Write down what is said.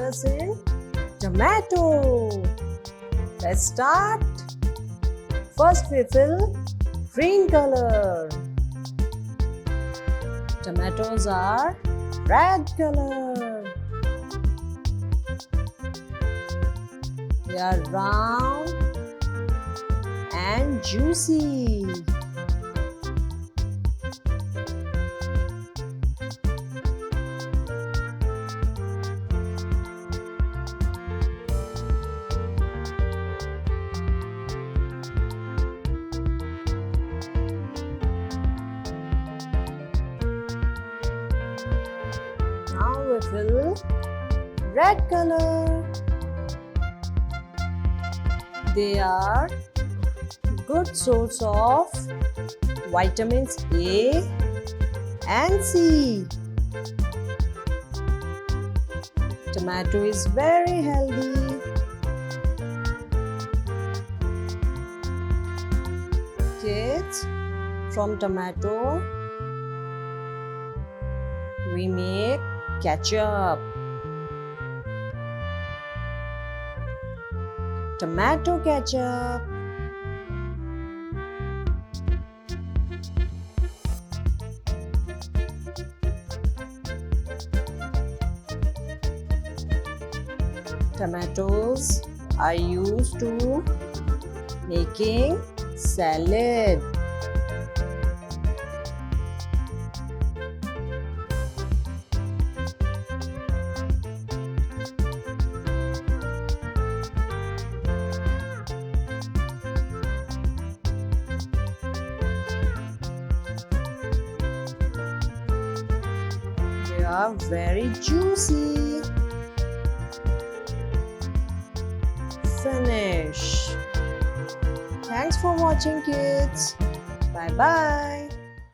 colors in tomato. Let's start. First we fill green color. Tomatoes are red color. They are round and juicy. Now we fill red color. They are good source of vitamins A and C. Tomato is very healthy. Kids, from tomato we make ketchup. Tomato ketchup. Tomatoes are used to making salad. They are very juicy. Finish. Thanks for watching, kids. Bye bye.